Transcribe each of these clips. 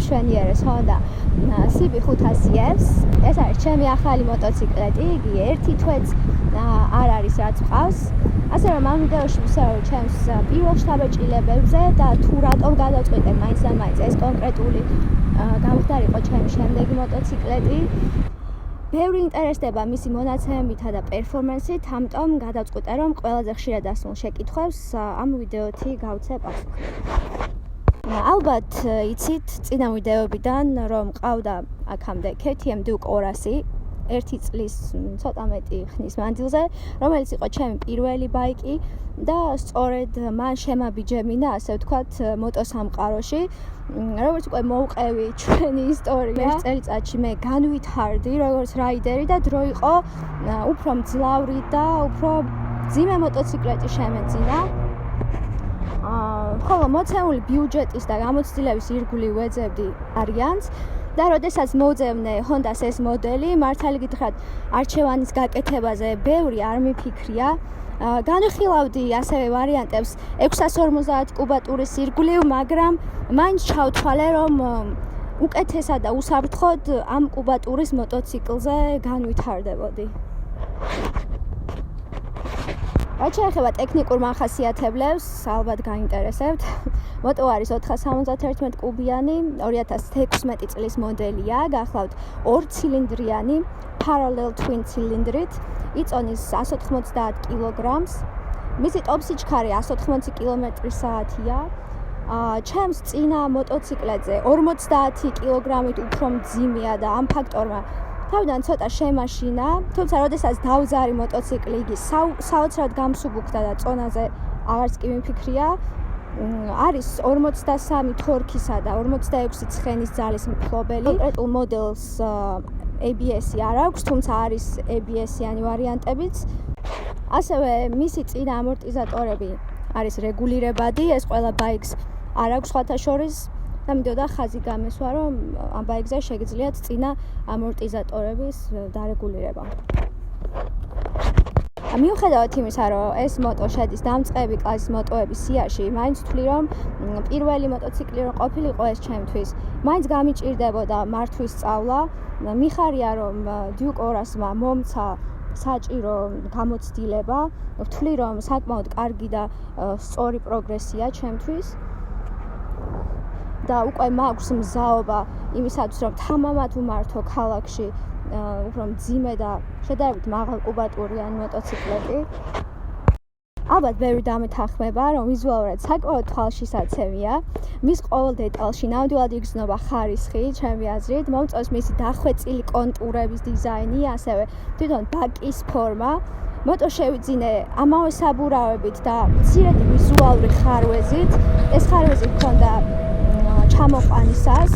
მშვენიერეს Honda Cb500f-ს. ეს არის ჩემი ახალი მოტოციკლეტი, იგი ერთი თვეც არ არის რაც მყავს. ასე რომ ამ ვიდეოში ვისაუბრებ ჩემს პირველ შთაბეჭდილებებზე და თუ რატომ გადავწყვიტე მაინცდამაინც ეს კონკრეტული გამხდარიყო ჩემი შემდეგი მოტოციკლეტი. ბევრი ინტერესდება მისი მონაცემებითა და პერფორმანსით, ამიტომ გადავწყვიტე რომ ყველაზე ხშირად ასმულ შეკითხვებს ამ ვიდეოთი გავცე პასუხს. ალბათ იცით წინა ვიდეოებიდან რომ ყავდა აქამდე KTM Duke 200 ერთი წლის ცოტა მეტი ხნის მანძილზე, რომელიც იყო ჩემი პირველი ბაიკი და სწორედ მან შემაბიჯემინა, ასე ვთქვათ, მოტოსამყაროში. როგორც უკვე მოვყევი ჩვენი ისტორია, ეს წელიწადში მე განვითარდი როგორც რაიდერი და დრო იყო უფრო მძლავრი და უფრო ძიმე მოტოციკლეტი შემეძინა. ხოლო მოცემული ბიუჯეტის და გამოცდილების ირგვლივ ვეძებდი არიანს და როდესაც მოვძებნე Honda-ს ეს მოდელი, მართალი გითხრათ, არჩევანის გაკეთებაზე ბევრი არ მიფიქრია. განვიხილავდი ასევე ვარიანტებს 650 კუბატურის ირგვლივ, მაგრამ მაინც ჩავთვალე, რომ უკეთესად და უსაფრთხოდ ამ კუბატურის მოტოციკლზე განვითარდებოდი. რაც შეეხება ტექნიკურ მახასიათებლებს, ალბათ გაინტერესებთ. მოტო არის 471 კუბიანი, 2016 წლის მოდელია, გახლავთ 2 ცილინდრიანი, parallel twin ცილინდრით, იწონის 190 კილოგრამს. მისი ტოპსიჩქარე 180 კმ/სთ-ია. ჩემს წინა მოტოციკლეტზე 50 კილოგრამით უფრო მძიმეა და ამ ფაქტორმა თავიდან ცოტა შემაშინა, თუმცა როდესაც დავზარი მოტოციკლი, იგი საოცრად გამსუბუქდა და წონაზე აღარც კი მიფიქრია. არის 43 თორქისა და 46 ცხენის ძალის მფლობელი. კონკრეტულ მოდელს ABS-ი არ აქვს, თუმცა არის ABS-იანი ვარიანტებიც. ასევე მისი წინა ამორტიზატორები არის რეგულირებადი, ეს ყველა ბაიკს არ აქვს სხვათა შორის. და მინდოდა ხაზი გამესვა, რომ ამ ბაიკზე შეგიძლიათ წინა ამორტიზატორების დარეგულირება. მიუხედავად იმისა, რომ ეს მოტო შედის დამწყები კლასის მოტოების სიაში, მაინც ვთვლი, რომ პირველი მოტოციკლი რომ ყოფილიყო ეს ჩემთვის, მაინც გამიჭირდებოდა მართვის სწავლა. მიხარია, რომ Duke 200-მა მომცა საჭირო გამოცდილება. ვთვლი, რომ საკმაოდ კარგი და სწორი პროგრესია ჩემთვის. და უკვე მაქვს მზაობა იმისათვის, რომ თამამად ვმართო ქალაქში უფრო მძიმე და შედარებით მაღალკუბატურიანი მოტოციკლეტი. ალბათ ბევრი დამეთანხმება, რომ ვიზუალურად საკმაოდ თვალშისაცემია. მის ყოველ დეტალში ნამდვილად იგრძნობა ხარისხი, ჩემი აზრით. მომწონს მისი დახვეწილი კონტურების დიზაინი, ასევე თვითონ ბაკის ფორმა. მოტო შევიძინე ამავე საბურავებით და მცირედ ვიზუალური ხარვეზით. ეს ხარვეზი მქონდა ჩამოყვანისას.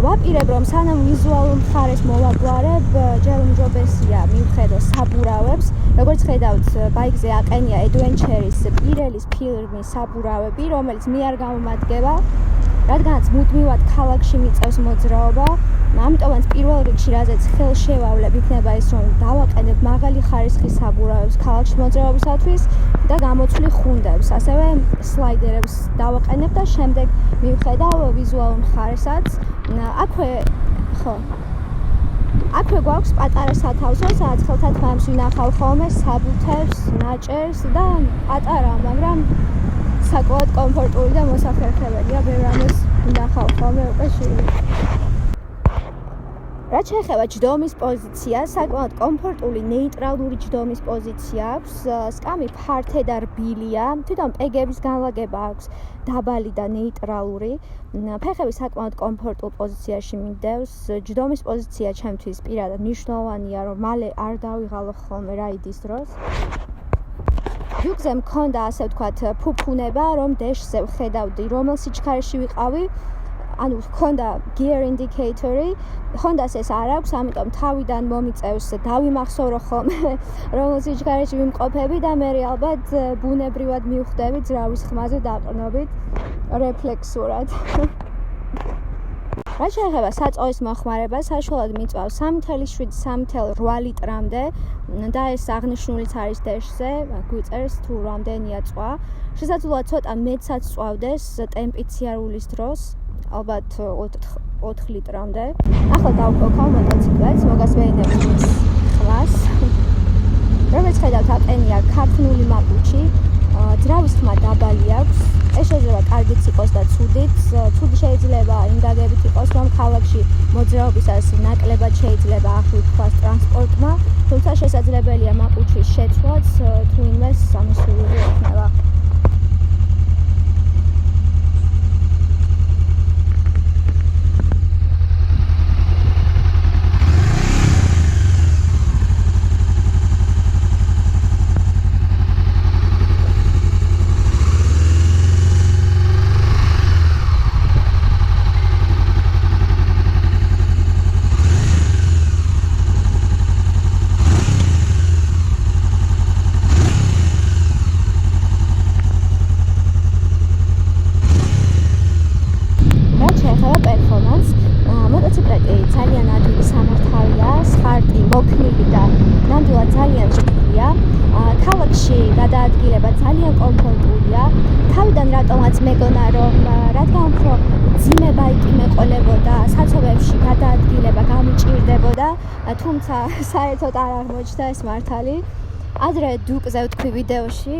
ვაპირებ, რომ სანამ ვიზუალურ მხარეს მოვაგვარებ, ჯერ უმჯობესია მივხედო საბურავებს. როგორც ხედავთ, ბაიკზე აყენია Adventure-ის პირელის ფირმის საბურავები, რომელიც მე არ გამომადგება, რადგანაც მუდმივად ქალაქში მიწევს მოძრაობა. ამიტომაც პირველ რიგში, რაზეც ხელს შევავლებ, იქნება ის, რომ დავაყენებ მაღალი ხარისხის საბურავებს ქალაქში მოძრაობისათვის და გამოცვლი ხუნდებს, ასევე სლაიდერებს დავაყენებ და შემდეგ მივხედავ ვიზუალურ მხარესაც. აქვე გვაქვს პატარა სათავსო, სადაც ხელთათმამს ვინახავ ხოლმე საბუთებს, ნაჭერს და პატარა, მაგრამ საკმაოდ კომფორტული და მოსახერხებელია, ბევრ ამას ვინახავ ხოლმე უკვე შვილი. რაც შეეხება ჯდომის პოზიციას, საკმაოდ კომფორტული ნეიტრალური ჯდომის პოზიცია აქვს. სკამი ფართე და რბილია, თვითონ პეგების განლაგება აქვს დაბალი და ნეიტრალური. ფეხები საკმაოდ კომფორტულ პოზიციაში მიდევს. ჯდომის პოზიცია ჩემთვის პირადად მნიშვნელოვანია, რომ მალე არ დავიღალო ხოლმე რაიდის დროს. Duke-ზე მქონდა, ასე ვთქვათ, ფუფუნება, რომ დეშზე ვხედავდი, რომელ სიჩქარეში ვიყავი. ანუ მქონდა gear indicator-ი, Honda-ს ეს არ აქვს, ამიტომ თავიდან მომიწევს დავიმახსოვრო ხოლმე, რომელ სიჩქარეში ვიმყოფები და მე ალბათ ბუნებრივად მივხვდები ძრავის ხმაზე დაყრდნობით რეფლექსურად. რაც შეეხება საწოლის მოხმარებას, საშუალოდ მიწვავს 3.7-3.8 ლიტრამდე და ეს აღნიშნულიც არის დეშზე, გვიწერს თუ რამდენია წვა. შესაძლოა ცოტა მეტსაც წვავდეს ტემპი ციარულის დროს. ალბათ 4 ლიტრამდე. ახლა დავკოქავ მოტოციკლეტს, მოგასვენებთ ხმას. როგორც ხედავთ, აყენია ქართული მაპუჩი, ძრავის ხმა დაბალი აქვს. ეს შეიძლება კარგიც იყოს და ცუდიც. ცუდი შეიძლება იმ გაგებით იყოს, რომ ქალაქში მოძრაობისას ნაკლებად შეიძლება ახვიქვას ტრანსპორტმა, თუმცა შესაძლებელია მაპუჩის შეცვლაც თუ იმეს სამისურველი ექნება. მოტოციკლეტი ძალიან ადვილი სამართავია, სხარტი, მოქნილი და ნამდვილად ძალიან ჟღერია. ქალაქში გადაადგილება ძალიან კომფორტულია. თავიდან რატომაც მეგონა, რომ რადგან უფრო ძიმე ბაიკი მეყოლებოდა, საცობებში გადაადგილება გამიჭირდებოდა, თუმცა საერთოდ არ აღმოჩნდა ეს მართალი. ადრე დუკზე ვთქვი ვიდეოში,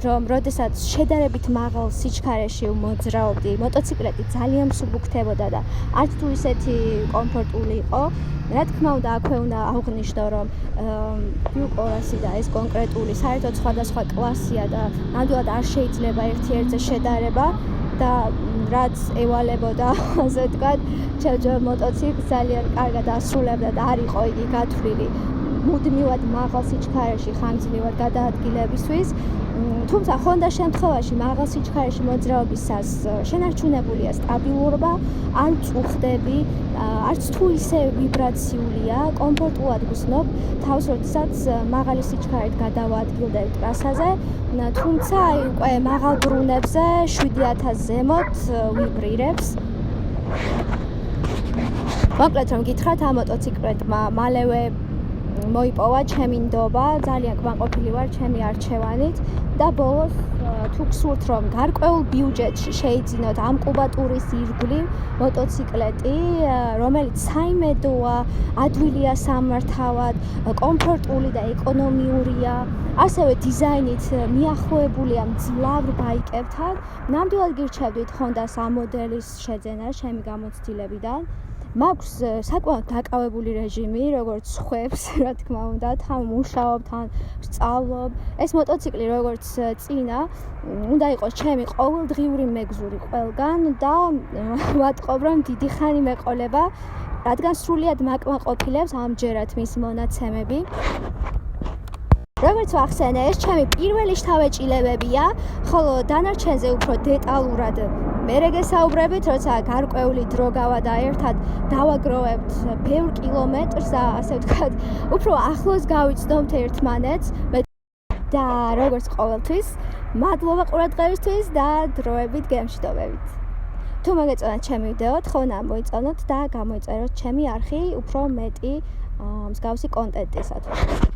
რომ როდესაც შედარებით მაღალ სიჩქარეში მოძრაობდი, მოტოციკლეტი ძალიან მსუბუქდებოდა და არც თუ ისეთი კომფორტული იყო. რა თქმა უნდა, აქვე უნდა აღვნიშნო, რომ ბიუკორასი და ეს კონკრეტული საერთოდ სხვადასხვა კლასია და ნამდვილად არ შეიძლება ერთ-ერთზე შედარება და რაც ევალებოდა, ასე ვთქვათ, ჩემ მოტოციკლს ძალიან კარგად ასრულებდა და არ იყო იგი გათვლილი მუდმივად მაღალ სიჩქარეში ხანგრძლივად გადაადგილებისთვის. თუმცა Honda შემთხვევაში მაღალ სიჩქარეში მოძრაობისას შენარჩუნებულია სტაბილურობა, არ წუხდები, არც თუ ისე ვიბრაციულია, კომფორტულად გრძნობ თავს, როდესაც მაღალი სიჩქარით გადავადგილდები ტრასაზე, თუმცა უკვე მაღალ ბრუნებზე 7000 ზემოთ ვიბრირებს. მოკლედ რომ გითხრათ, ამ მოტოციკლეტმა მალევე მოიპოვა ჩემი ნდობა, ძალიან კმაყოფილი ვარ ჩემი არჩევანით და ბოლოს თუ გსურთ რომ გარკვეულ ბიუჯეტში შეიძინოთ ამ კუბატურის ირგვლივ მოტოციკლეტი, რომელიც საიმედოა, ადვილია სამართავად, კომფორტული და ეკონომიურია, ასევე დიზაინით მიახლოებულია მძლავრ ბაიკებთან, ნამდვილად გირჩევდით Honda-s ამ მოდელის შეძენა ჩემი გამოცდილებიდან. მაქვს საკმაოდ დაკავებული რეჟიმი, როგორც ხვებს, რა თქმა უნდა, თან მუშაობ, თან ვსწავლობ. ეს მოტოციკლი როგორც წინა, უნდა იყოს ჩემი ყოველდღიური მეგზური ყველგან და ვატყობ, რომ დიდი ხანი მეყოლება, რადგან სრულიად მაკმაყოფილებს ამჯერად მის მონაცემები. როგორც ვახსენე, ეს ჩემი პირველი შთაბეჭდილებებია, ხოლო დანარჩენზე უფრო დეტალურად მერე გესაუბრებით, როცა გარკვეული დრო გავა და ერთად დავაგროვებთ ბევრ კილომეტრს და ასე ვთქვათ, უფრო ახლოს გავიცნობთ ერთმანეთს. და როგორც ყოველთვის, მადლობა ყურადღებისთვის და დროებით გემშვიდობებით. თუ მოგეწონათ ჩემი ვიდეო, თხოვნა მოიწონოთ და გამოიწეროთ ჩემი არხი უფრო მეტი მსგავსი კონტენტისათვის.